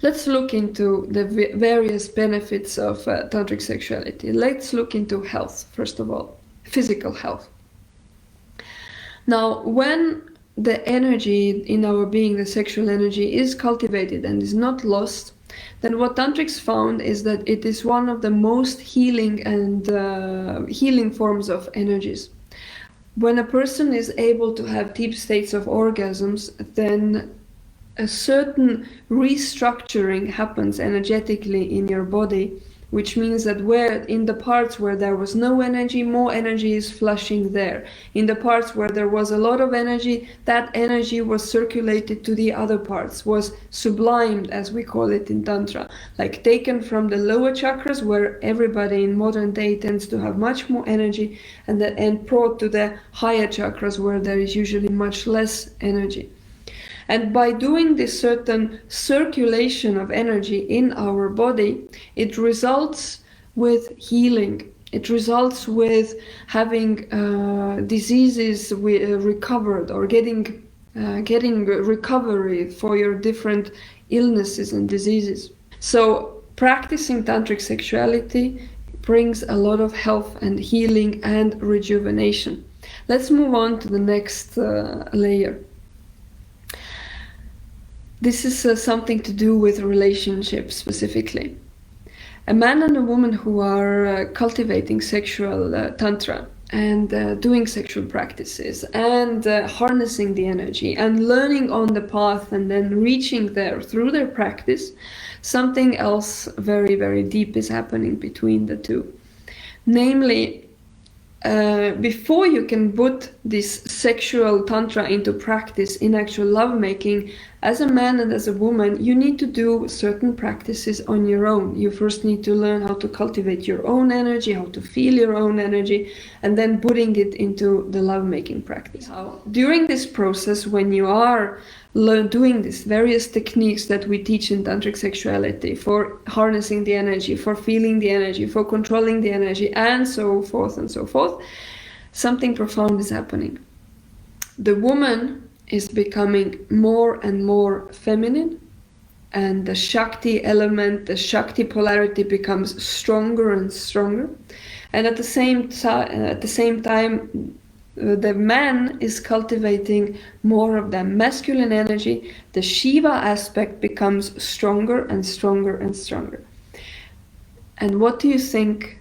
Let's look into the various benefits of tantric sexuality. Let's look into health, first of all, physical health. Now, when the energy in our being, the sexual energy, is cultivated and is not lost, then what tantrics found is that it is one of the most healing and healing forms of energies. When a person is able to have deep states of orgasms, then a certain restructuring happens energetically in your body, which means that where in the parts where there was no energy, more energy is flushing there. In the parts where there was a lot of energy, that energy was circulated to the other parts, was sublimed, as we call it in Tantra, like taken from the lower chakras, where everybody in modern day tends to have much more energy, and brought to the higher chakras, where there is usually much less energy. And by doing this certain circulation of energy in our body, it results with healing. It results with having diseases recovered, or getting recovery for your different illnesses and diseases. So practicing tantric sexuality brings a lot of health and healing and rejuvenation. Let's move on to the next layer. This is something to do with relationships specifically. A man and a woman who are cultivating sexual tantra and doing sexual practices and harnessing the energy and learning on the path and then reaching there through their practice, something else very, very deep is happening between the two. Namely, before you can put this sexual tantra into practice in actual lovemaking, as a man and as a woman, you need to do certain practices on your own. You first need to learn how to cultivate your own energy, how to feel your own energy, and then putting it into the lovemaking practice. During this process, when you are doing these various techniques that we teach in tantric sexuality for harnessing the energy, for feeling the energy, for controlling the energy, and so forth, something profound is happening. The woman is becoming more and more feminine, and the Shakti element, the Shakti polarity becomes stronger and stronger. And at the same time, the man is cultivating more of the masculine energy. The Shiva aspect becomes stronger and stronger and stronger. And what do you think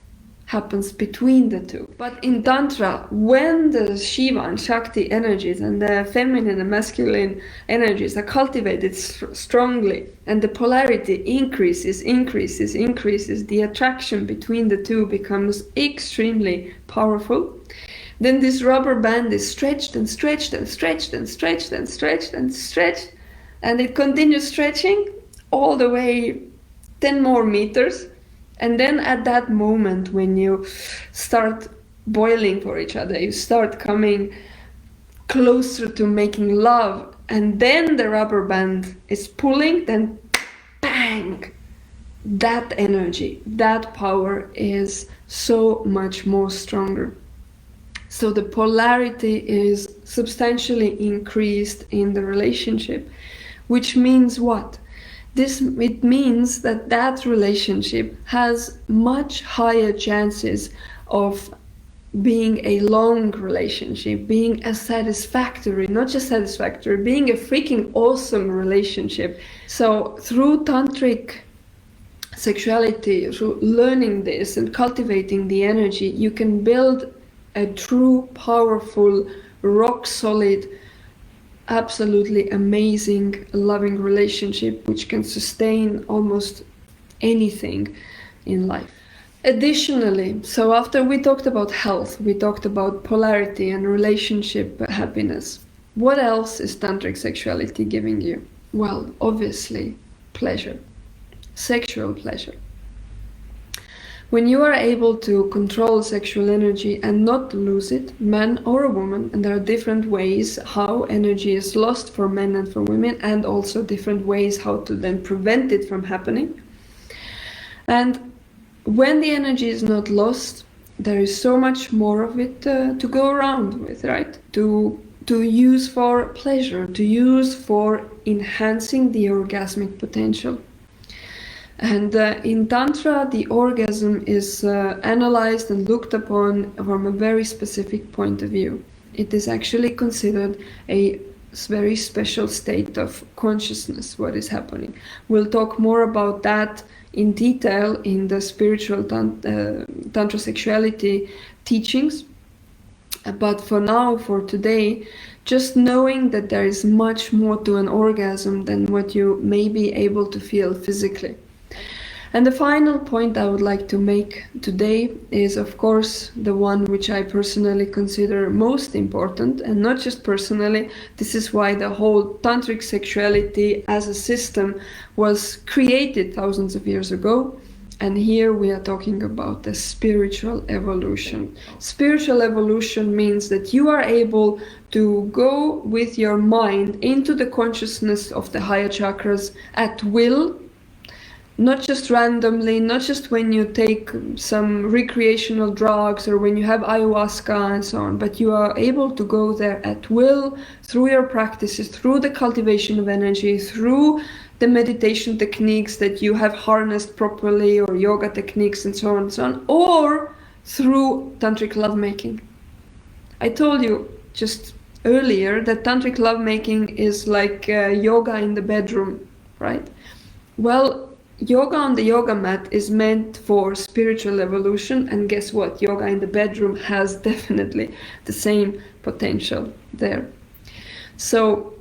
happens between the two? But in Tantra, when the Shiva and Shakti energies and the feminine and masculine energies are cultivated strongly, and the polarity increases, the attraction between the two becomes extremely powerful. Then this rubber band is stretched and stretched and stretched and stretched and stretched and stretched, and it continues stretching all the way 10 more meters. And then at that moment, when you start boiling for each other, you start coming closer to making love, and then the rubber band is pulling, then bang! That energy, that power is so much more stronger. So the polarity is substantially increased in the relationship, which means what? It means that that relationship has much higher chances of being a long relationship, being a satisfactory, not just satisfactory, being a freaking awesome relationship. So through tantric sexuality, through learning this and cultivating the energy, you can build a true, powerful, rock solid, absolutely amazing, loving relationship which can sustain almost anything in life. Additionally, so after we talked about health, we talked about polarity and relationship happiness. What else is tantric sexuality giving you? Well, obviously, pleasure, sexual pleasure. When you are able to control sexual energy and not lose it, man or a woman, and there are different ways how energy is lost for men and for women, and also different ways how to then prevent it from happening. And when the energy is not lost, there is so much more of it to go around with, right? To use for pleasure, to use for enhancing the orgasmic potential. And in Tantra, the orgasm is analyzed and looked upon from a very specific point of view. It is actually considered a very special state of consciousness, what is happening. We'll talk more about that in detail in the Spiritual Tantra Sexuality teachings. But for now, for today, just knowing that there is much more to an orgasm than what you may be able to feel physically. And the final point I would like to make today is, of course, the one which I personally consider most important, and not just personally. This is why the whole tantric sexuality as a system was created thousands of years ago. And here we are talking about the spiritual evolution. Spiritual evolution means that you are able to go with your mind into the consciousness of the higher chakras at will, not just randomly, not just when you take some recreational drugs or when you have ayahuasca and so on, but you are able to go there at will through your practices, through the cultivation of energy, through the meditation techniques that you have harnessed properly, or yoga techniques and so on and so on, or through tantric lovemaking. I told you just earlier that tantric lovemaking is like yoga in the bedroom, right? Well, yoga on the yoga mat is meant for spiritual evolution, and guess what? Yoga in the bedroom has definitely the same potential there. So,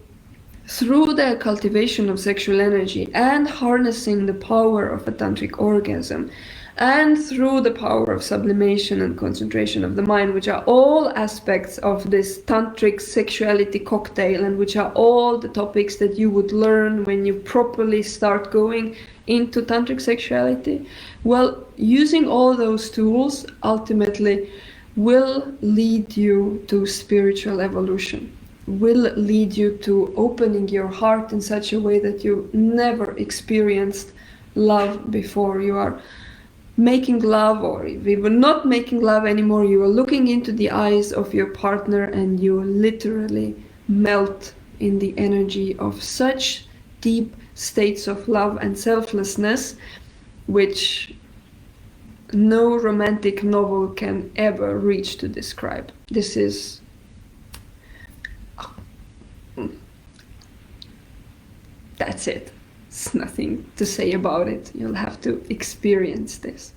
through the cultivation of sexual energy and harnessing the power of a tantric orgasm, and through the power of sublimation and concentration of the mind, which are all aspects of this tantric sexuality cocktail, and which are all the topics that you would learn when you properly start going into tantric sexuality, well, using all those tools ultimately will lead you to spiritual evolution, will lead you to opening your heart in such a way that you never experienced love before. You are making love, or if you were not making love anymore, you are looking into the eyes of your partner and you literally melt in the energy of such deep states of love and selflessness, which no romantic novel can ever reach to describe. This is that's it. There's nothing to say about it. You'll have to experience this.